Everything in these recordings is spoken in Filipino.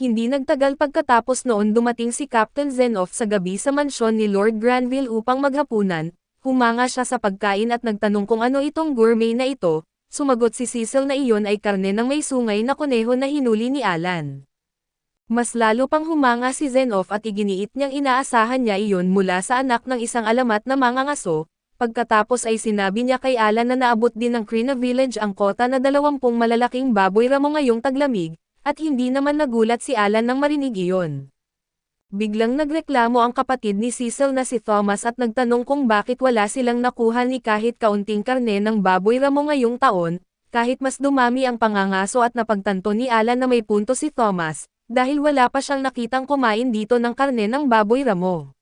Hindi nagtagal pagkatapos noon dumating si Captain Zenoff sa gabi sa mansyon ni Lord Granville upang maghapunan, humanga siya sa pagkain at nagtanong kung ano itong gourmet na ito, sumagot si Cecil na iyon ay karne ng may sungay na kuneho na hinuli ni Alan. Mas lalo pang humanga si Zenoff at iginiit niyang inaasahan niya iyon mula sa anak ng isang alamat na mangangaso. Pagkatapos ay sinabi niya kay Alan na naabot din ng Krina Village ang kota na 20 malalaking baboy ramo ngayong taglamig, at hindi naman nagulat si Alan nang marinig iyon. Biglang nagreklamo ang kapatid ni Cecil na si Thomas at nagtanong kung bakit wala silang nakuha ni kahit kaunting karne ng baboy ramo ngayong taon, kahit mas dumami ang pangangaso at napagtanto ni Alan na may punto si Thomas, dahil wala pa siyang nakitang kumain dito ng karne ng baboy ramo.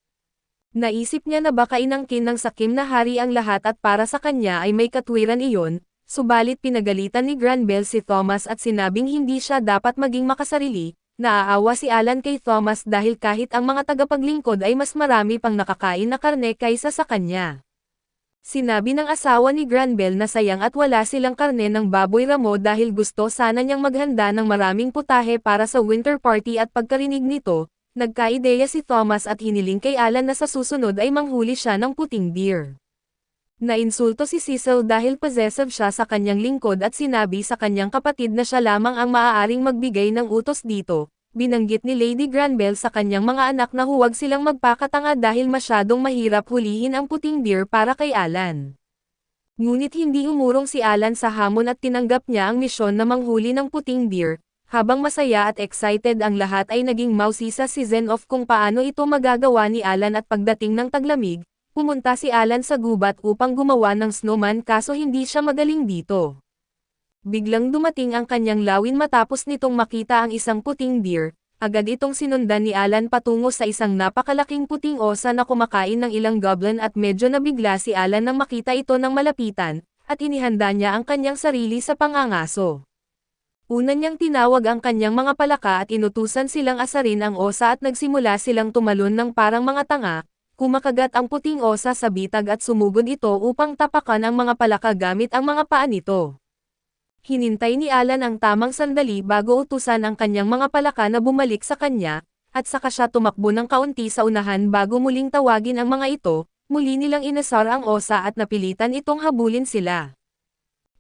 Naisip niya na baka inangkin ng sakim na hari ang lahat at para sa kanya ay may katwiran iyon, subalit pinagalitan ni Granville si Thomas at sinabing hindi siya dapat maging makasarili. Naaawa si Alan kay Thomas dahil kahit ang mga tagapaglingkod ay mas marami pang nakakain na karne kaysa sa kanya. Sinabi ng asawa ni Granville na sayang at wala silang karne ng baboy ramo dahil gusto sana niyang maghanda ng maraming putahe para sa winter party at pagkarinig nito, nagkaideya si Thomas at hiniling kay Alan na sa susunod ay manghuli siya ng puting deer. Nainsulto si Cecil dahil possessive siya sa kanyang lingkod at sinabi sa kanyang kapatid na siya lamang ang maaaring magbigay ng utos dito. Binanggit ni Lady Granville sa kanyang mga anak na huwag silang magpakatanga dahil masyadong mahirap hulihin ang puting deer para kay Alan. Ngunit hindi umurong si Alan sa hamon at tinanggap niya ang misyon na manghuli ng puting deer. Habang masaya at excited ang lahat ay naging mausisa si Zenoff kung paano ito magagawa ni Alan at pagdating ng taglamig, pumunta si Alan sa gubat upang gumawa ng snowman kaso hindi siya magaling dito. Biglang dumating ang kanyang lawin matapos nitong makita ang isang puting deer, agad itong sinundan ni Alan patungo sa isang napakalaking puting osa na kumakain ng ilang goblin at medyo nabigla si Alan nang makita ito ng malapitan, at inihanda niya ang kanyang sarili sa pangangaso. Una niyang tinawag ang kanyang mga palaka at inutusan silang asarin ang osa at nagsimula silang tumalon ng parang mga tanga, kumakagat ang puting osa sa bitag at sumugod ito upang tapakan ang mga palaka gamit ang mga paa nito. Hinintay ni Alan ang tamang sandali bago utusan ang kanyang mga palaka na bumalik sa kanya, at saka siya tumakbo ng kaunti sa unahan bago muling tawagin ang mga ito, muli nilang inasar ang osa at napilitan itong habulin sila.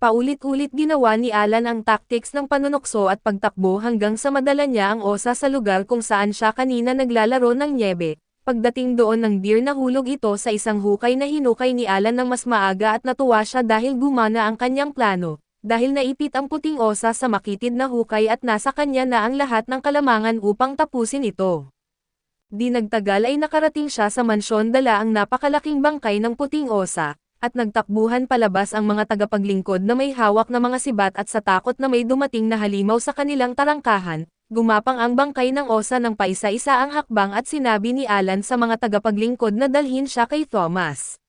Paulit-ulit ginawa ni Alan ang tactics ng panunokso at pagtakbo hanggang sa madala niya ang osa sa lugar kung saan siya kanina naglalaro ng nyebe. Pagdating doon ng deer nahulog ito sa isang hukay na hinukay ni Alan ng mas maaga at natuwa siya dahil gumana ang kanyang plano. Dahil naipit ang puting osa sa makitid na hukay at nasa kanya na ang lahat ng kalamangan upang tapusin ito. Di nagtagal ay nakarating siya sa mansyon dala ang napakalaking bangkay ng puting osa, at nagtakbuhan palabas ang mga tagapaglingkod na may hawak na mga sibat at sa takot na may dumating na halimaw sa kanilang tarangkahan, gumapang ang bangkay ng osa ng paisa-isa ang hakbang at sinabi ni Alan sa mga tagapaglingkod na dalhin siya kay Thomas.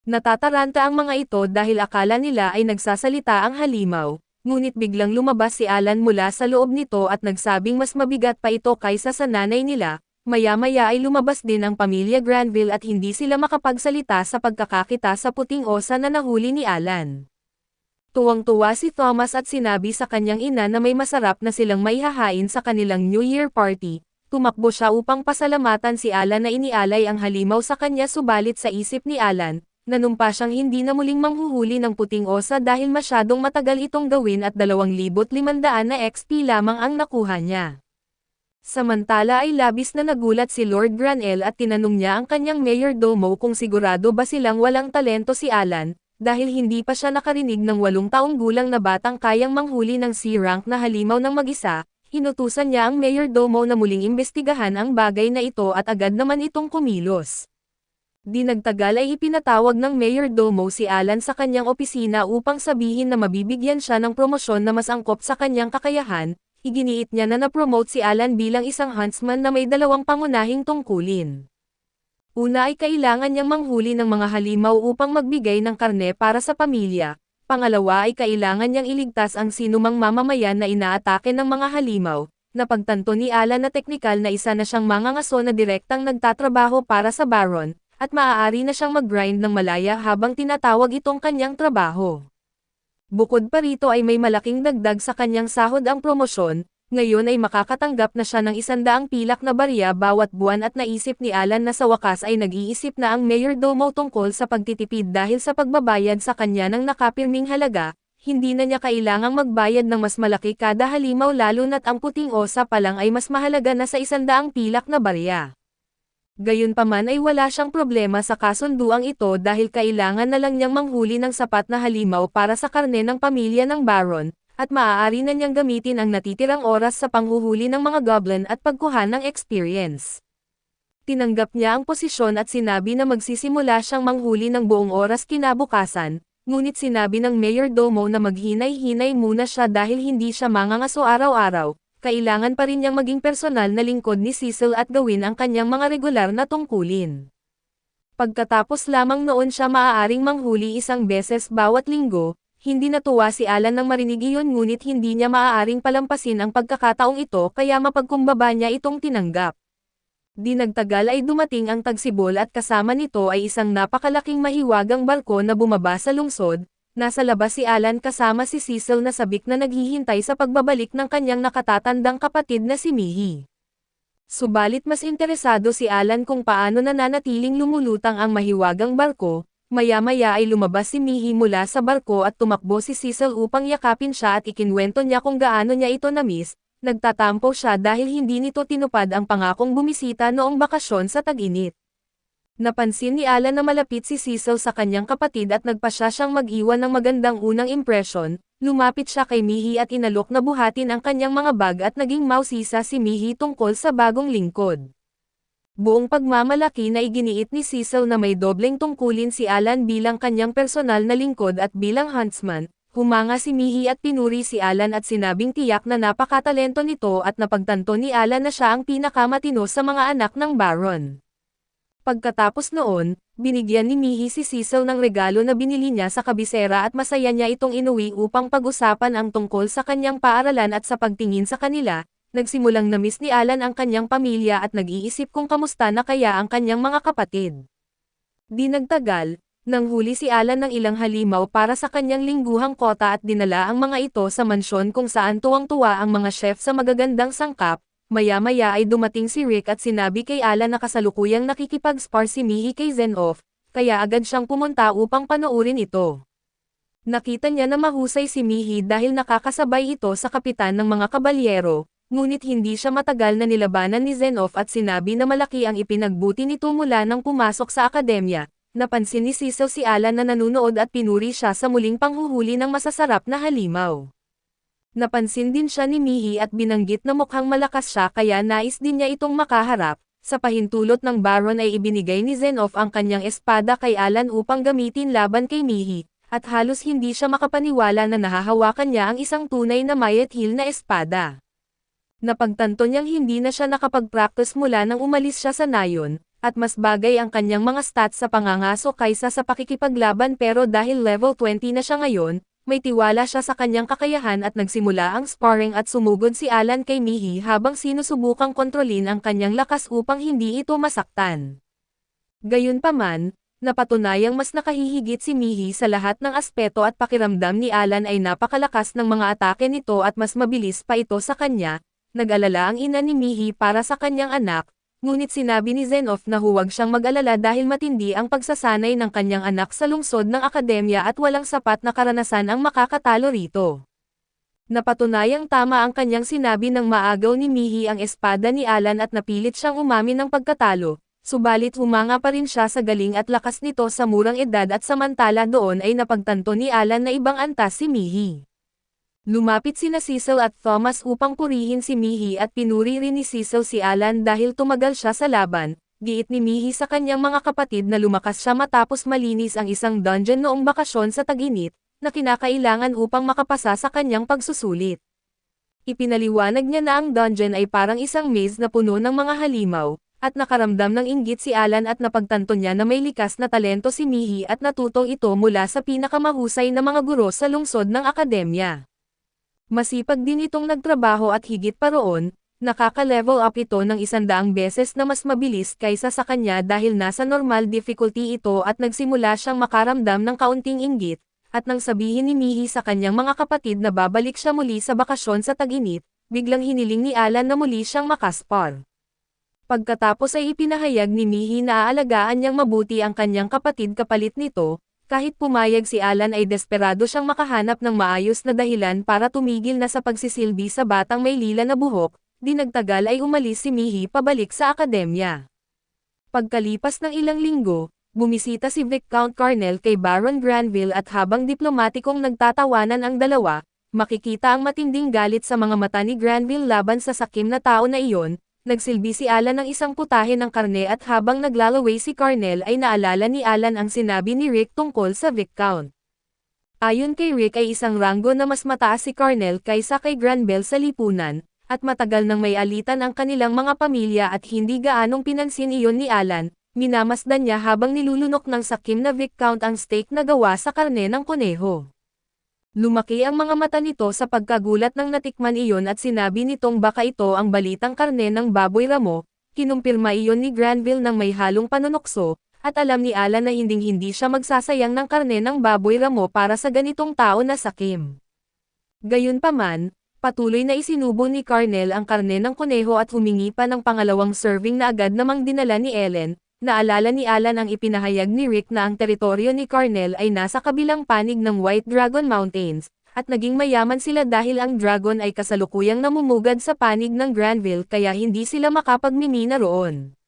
Natataranta ang mga ito dahil akala nila ay nagsasalita ang halimaw, ngunit biglang lumabas si Alan mula sa loob nito at nagsabing mas mabigat pa ito kaysa sa nanay nila. Maya-maya ay lumabas din ang pamilya Granville at hindi sila makapagsalita sa pagkakakita sa puting osa na nahuli ni Alan. Tuwang-tuwa si Thomas at sinabi sa kanyang ina na may masarap na silang maihahain sa kanilang New Year party. Tumakbo siya upang pasalamatan si Alan na inialay ang halimaw sa kanya subalit sa isip ni Alan, nanumpa siyang hindi na muling manghuhuli ng puting osa dahil masyadong matagal itong gawin at 2,500 na XP lamang ang nakuha niya. Samantala ay labis na nagulat si Lord Granville at tinanong niya ang kanyang mayordomo kung sigurado ba silang walang talento si Alan, dahil hindi pa siya nakarinig ng 8 taong gulang na batang kayang manghuli ng C-rank na halimaw ng mag-isa. Inutusan niya ang mayordomo na muling imbestigahan ang bagay na ito at agad naman itong kumilos. Di nagtagal ay ipinatawag ng mayordomo si Alan sa kanyang opisina upang sabihin na mabibigyan siya ng promosyon na mas angkop sa kanyang kakayahan. Iginiit niya na na-promote si Alan bilang isang huntsman na may 2 pangunahing tungkulin. Una ay kailangan niyang manghuli ng mga halimaw upang magbigay ng karne para sa pamilya. Pangalawa ay kailangan niyang iligtas ang sinumang mamamayan na inaatake ng mga halimaw. Napagtanto ni Alan na teknikal na isa na siyang mangangaso na direktang nagtatrabaho para sa Baron, at maaari na siyang mag-grind ng malaya habang tinatawag itong kanyang trabaho. Bukod pa rito ay may malaking dagdag sa kanyang sahod ang promosyon, Ngayon ay makakatanggap na siya ng 100 pilak na barya bawat buwan at naisip ni Alan na sa wakas ay nag-iisip na ang mayordomo tungkol sa pagtitipid dahil sa pagbabayad sa kanya ng nakapirming halaga, hindi na niya kailangang magbayad ng mas malaki kada halimaw lalo na't ang puting osa pa lang ay mas mahalaga na sa 100 pilak na barya. Gayunpaman ay wala siyang problema sa kasunduang ito dahil kailangan na lang niyang manghuli ng sapat na halimaw para sa karne ng pamilya ng Baron, at maaari na niyang gamitin ang natitirang oras sa panghuhuli ng mga goblin at pagkuha ng experience. Tinanggap niya ang posisyon at sinabi na magsisimula siyang manghuli ng buong oras kinabukasan, ngunit sinabi ng mayordomo na maghinay-hinay muna siya dahil hindi siya mangangaso araw-araw, kailangan pa rin niyang maging personal na lingkod ni Cecil at gawin ang kanyang mga regular na tungkulin. Pagkatapos lamang noon siya maaaring manghuli 1 beses bawat linggo. Hindi natuwa si Alan nang marinig iyon ngunit hindi niya maaaring palampasin ang pagkakataong ito kaya mapagkumbaba niya itong tinanggap. Di nagtagal ay dumating ang tagsibol at kasama nito ay isang napakalaking mahiwagang barko na bumaba sa lungsod. Nasa labas si Alan kasama si Cecil na sabik na naghihintay sa pagbabalik ng kanyang nakatatandang kapatid na si Mihi. Subalit mas interesado si Alan kung paano nananatiling lumulutang ang mahiwagang barko. Maya-maya ay lumabas si Mihi mula sa barko at tumakbo si Cecil upang yakapin siya at ikinwento niya kung gaano niya ito na-miss. Nagtatampo siya dahil hindi nito tinupad ang pangakong bumisita noong bakasyon sa tag-init. Napansin ni Alan na malapit si Cecil sa kanyang kapatid at nagpasya siyang mag-iwan ng magandang unang impresyon. Lumapit siya kay Mihi at inalok na buhatin ang kanyang mga bag at naging mausisa si Mihi tungkol sa bagong lingkod. Buong pagmamalaki na iginiit ni Cecil na may dobleng tungkulin si Alan bilang kanyang personal na lingkod at bilang huntsman, humanga si Mihi at pinuri si Alan at sinabing tiyak na napakatalento nito at napagtanto ni Alan na siya ang pinakamatino sa mga anak ng Baron. Pagkatapos noon, binigyan ni Mihi si Cecil ng regalo na binili niya sa kabisera at masaya niya itong inuwi upang pag-usapan ang tungkol sa kanyang paaralan at sa pagtingin sa kanila. Nagsimulang na-miss ni Alan ang kanyang pamilya at nag-iisip kung kamusta na kaya ang kanyang mga kapatid. Di nagtagal, nanghuli si Alan ng ilang halimaw para sa kanyang lingguhang kota at dinala ang mga ito sa mansyon kung saan tuwang-tuwa ang mga chef sa magagandang sangkap. Maya-maya ay dumating si Rick at sinabi kay Alan na kasalukuyang nakikipag-spar si Mihi kay Zenoff, kaya agad siyang pumunta upang panoorin ito. Nakita niya na mahusay si Mihi dahil nakakasabay ito sa kapitan ng mga kabalyero. Ngunit hindi siya matagal na nilabanan ni Zenoff at sinabi na malaki ang ipinagbuti nito mula nang pumasok sa akademya. Napansin ni Cecil si Alan na nanunood at pinuri siya sa muling panghuhuli ng masasarap na halimaw. Napansin din siya ni Mihi at binanggit na mukhang malakas siya kaya nais din niya itong makaharap. Sa pahintulot ng Baron ay ibinigay ni Zenoff ang kanyang espada kay Alan upang gamitin laban kay Mihi, at halos hindi siya makapaniwala na nahahawakan niya ang isang tunay na mayethil na espada. Napagtanto niyang hindi na siya nakapag-practice mula nang umalis siya sa Nayon, at mas bagay ang kanyang mga stats sa pangangaso kaysa sa pakikipaglaban pero dahil level 20 na siya ngayon, may tiwala siya sa kanyang kakayahan at nagsimula ang sparring at sumugod si Alan kay Mihi habang sinusubukang kontrolin ang kanyang lakas upang hindi ito masaktan. Gayunpaman, napatunayang mas nakahihigit si Mihi sa lahat ng aspeto at pakiramdam ni Alan ay napakalakas ng mga atake nito at mas mabilis pa ito sa kanya. Nag-alala ang ina ni Mihi para sa kanyang anak, ngunit sinabi ni Zenoff na huwag siyang mag-alala dahil matindi ang pagsasanay ng kanyang anak sa lungsod ng akademya at walang sapat na karanasan ang makakatalo rito. Napatunayang tama ang kanyang sinabi nang maagaw ni Mihi ang espada ni Alan at napilit siyang umamin ng pagkatalo, subalit humanga pa rin siya sa galing at lakas nito sa murang edad at samantala doon ay napagtanto ni Alan na ibang antas si Mihi. Lumapit sina Cecil at Thomas upang purihin si Mihi at pinuri rin ni Cecil si Alan dahil tumagal siya sa laban. Giit ni Mihi sa kanyang mga kapatid na lumakas siya matapos malinis ang isang dungeon noong bakasyon sa tag-init, na kinakailangan upang makapasa sa kanyang pagsusulit. Ipinaliwanag niya na ang dungeon ay parang isang maze na puno ng mga halimaw, at nakaramdam ng inggit si Alan at napagtanto niya na may likas na talento si Mihi at natutong ito mula sa pinakamahusay na mga guro sa lungsod ng akademya. Masipag din itong nagtrabaho at higit pa roon, nakaka-level up ito ng 100 beses na mas mabilis kaysa sa kanya dahil nasa normal difficulty ito at nagsimula siyang makaramdam ng kaunting inggit, at nang sabihin ni Mihi sa kanyang mga kapatid na babalik siya muli sa bakasyon sa tag-init, biglang hiniling ni Alan na muli siyang makaspar. Pagkatapos ay ipinahayag ni Mihi na aalagaan niyang mabuti ang kanyang kapatid kapalit nito, kahit pumayag si Alan ay desperado siyang makahanap ng maayos na dahilan para tumigil na sa pagsisilbi sa batang may lila na buhok, di nagtagal ay umalis si Mihi pabalik sa akademya. Pagkalipas ng ilang linggo, bumisita si Viscount Cornell kay Baron Granville at habang diplomatikong nagtatawanan ang dalawa, makikita ang matinding galit sa mga mata ni Granville laban sa sakim na tao na iyon. Nagsilbi si Alan ng isang putahe ng karne at habang naglalaway si Cornell ay naalala ni Alan ang sinabi ni Rick tungkol sa Viscount. Ayon kay Rick ay isang ranggo na mas mataas si Cornell kaysa kay Granville sa lipunan, at matagal nang may alitan ang kanilang mga pamilya at hindi gaanong pinansin iyon ni Alan, minamasdan niya habang nilulunok ng sakim na Viscount ang steak na gawa sa karne ng kuneho. Lumaki ang mga mata nito sa pagkagulat nang natikman iyon at sinabi nitong baka ito ang balitang karne ng baboy ramo, kinumpirma iyon ni Granville ng may halong panunokso, at alam ni Alan na hinding-hindi siya magsasayang ng karne ng baboy ramo para sa ganitong tao na sakim. Gayunpaman, patuloy na isinubo ni Cornell ang karne ng kuneho at humingi pa ng pangalawang serving na agad namang dinala ni Ellen. Naalala ni Alan ang ipinahayag ni Rick na ang teritoryo ni Cornell ay nasa kabilang panig ng White Dragon Mountains, at naging mayaman sila dahil ang dragon ay kasalukuyang namumugad sa panig ng Granville kaya hindi sila makapagmimina roon.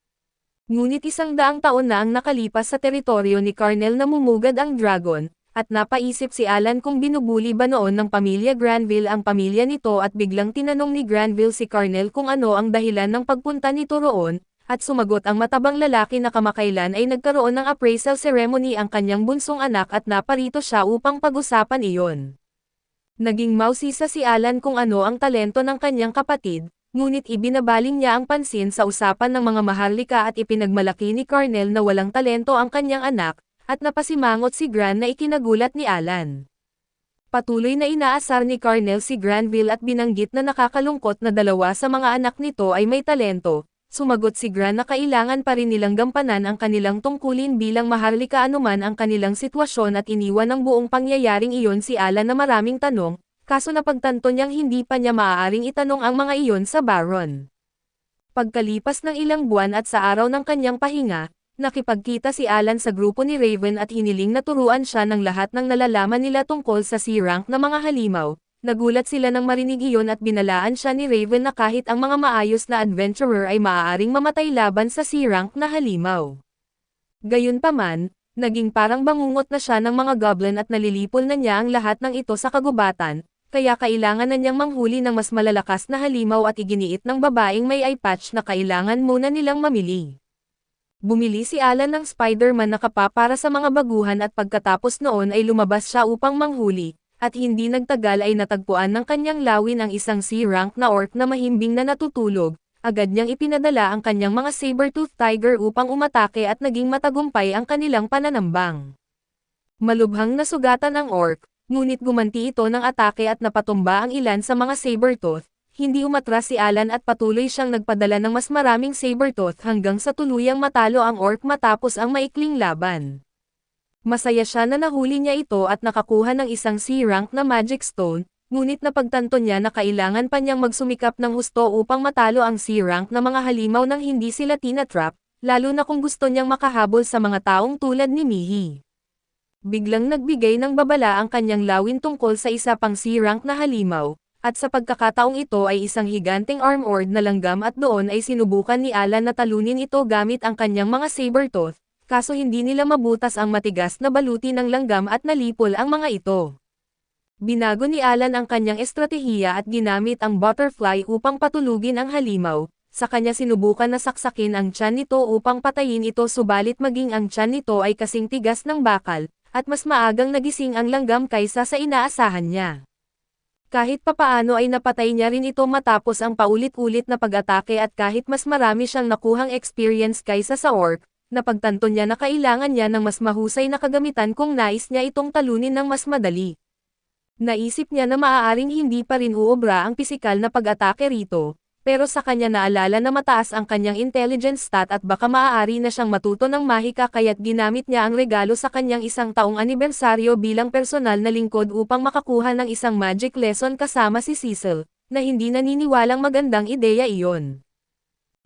Ngunit 100 taon na ang nakalipas sa teritoryo ni Cornell namumugad ang dragon, at napaisip si Alan kung binubuli ba noon ng pamilya Granville ang pamilya nito at biglang tinanong ni Granville si Cornell kung ano ang dahilan ng pagpunta nito roon. At sumagot ang matabang lalaki na kamakailan ay nagkaroon ng appraisal ceremony ang kanyang bunsong anak at naparito siya upang pag-usapan iyon. Naging mausisa si Alan kung ano ang talento ng kanyang kapatid, ngunit ibinabaling niya ang pansin sa usapan ng mga maharlika at ipinagmalaki ni Cornell na walang talento ang kanyang anak, at napasimangot si Gran na ikinagulat ni Alan. Patuloy na inaasar ni Cornell si Granville at binanggit na nakakalungkot na dalawa sa mga anak nito ay may talento. Sumagot si Gran na kailangan pa rin nilang gampanan ang kanilang tungkulin bilang maharlika anuman ang kanilang sitwasyon at iniwan ng buong pangyayaring iyon si Alan na maraming tanong, kaso napagtanto niyang hindi pa niya maaaring itanong ang mga iyon sa Baron. Pagkalipas ng ilang buwan at sa araw ng kanyang pahinga, nakipagkita si Alan sa grupo ni Raven at hiniling na turuan siya ng lahat ng nalalaman nila tungkol sa C-rank na mga halimaw. Nagulat sila nang marinig iyon at binalaan siya ni Raven na kahit ang mga maayos na adventurer ay maaaring mamatay laban sa C-rank na halimaw. Gayunpaman, naging parang bangungot na siya ng mga goblin at nalilipol na niya ang lahat ng ito sa kagubatan, kaya kailangan na niyang manghuli ng mas malalakas na halimaw at iginiit ng babaeng may eye patch na kailangan muna nilang mamili. Bumili si Alan ng Spider-Man na kapa para sa mga baguhan at pagkatapos noon ay lumabas siya upang manghuli. At hindi nagtagal ay natagpuan ng kanyang lawin ang isang C-rank na orc na mahimbing na natutulog, agad niyang ipinadala ang kanyang mga saber-tooth tiger upang umatake at naging matagumpay ang kanilang pananambang. Malubhang nasugatan ang orc, ngunit gumanti ito ng atake at napatumba ang ilan sa mga saber-tooth, hindi umatras si Alan at patuloy siyang nagpadala ng mas maraming saber-tooth hanggang sa tuluyang matalo ang orc matapos ang maikling laban. Masaya siya na nahuli niya ito at nakakuha ng isang C-rank na Magic Stone, ngunit napagtanto niya na kailangan pa niyang magsumikap ng husto upang matalo ang C-rank na mga halimaw nang hindi sila tinatrap, lalo na kung gusto niyang makahabol sa mga taong tulad ni Mihi. Biglang nagbigay ng babala ang kanyang lawin tungkol sa isa pang C-rank na halimaw, at sa pagkakataong ito ay isang higanteng armored na langgam at doon ay sinubukan ni Alan na talunin ito gamit ang kanyang mga saber-tooth. Kaso hindi nila mabutas ang matigas na baluti ng langgam at nalipol ang mga ito. Binago ni Alan ang kanyang estratehiya at ginamit ang butterfly upang patulugin ang halimaw. Sa kanya sinubukan na saksakin ang tiyan nito upang patayin ito subalit maging ang tiyan nito ay kasing tigas ng bakal, at mas maagang nagising ang langgam kaysa sa inaasahan niya. Kahit papaano ay napatay niya rin ito matapos ang paulit-ulit na pag-atake at kahit mas marami siyang nakuhang experience kaysa sa orc, napagtanto niya na kailangan niya ng mas mahusay na kagamitan kung nais niya itong talunin ng mas madali. Naisip niya na maaaring hindi pa rin uobra ang pisikal na pag-atake rito, pero sa kanya naalala na mataas ang kanyang intelligence stat at baka maaari na siyang matuto ng mahika kaya't ginamit niya ang regalo sa kanyang 100 taong anibersaryo bilang personal na lingkod upang makakuha ng isang magic lesson kasama si Cecil. na hindi naniniwalang magandang ideya iyon.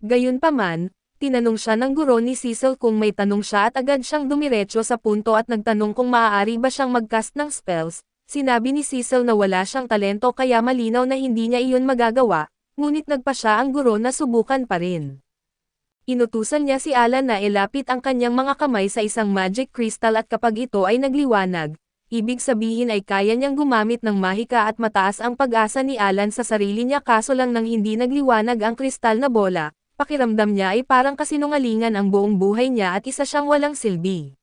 Gayunpaman, tinanong siya ng guro ni Cecil kung may tanong siya at agad siyang dumiretso sa punto at nagtanong kung maaari ba siyang mag-cast ng spells. Sinabi ni Cecil na wala siyang talento kaya malinaw na hindi niya iyon magagawa, ngunit nagpa siya ang guro na subukan pa rin. Inutusan niya si Alan na ilapit ang kanyang mga kamay sa isang magic crystal at kapag ito ay nagliwanag, ibig sabihin ay kaya niyang gumamit ng mahika at mataas ang pag-asa ni Alan sa sarili niya kaso lang nang hindi nagliwanag ang kristal na bola, pakiramdam niya ay parang kasinungalingan ang buong buhay niya at isa siyang walang silbi.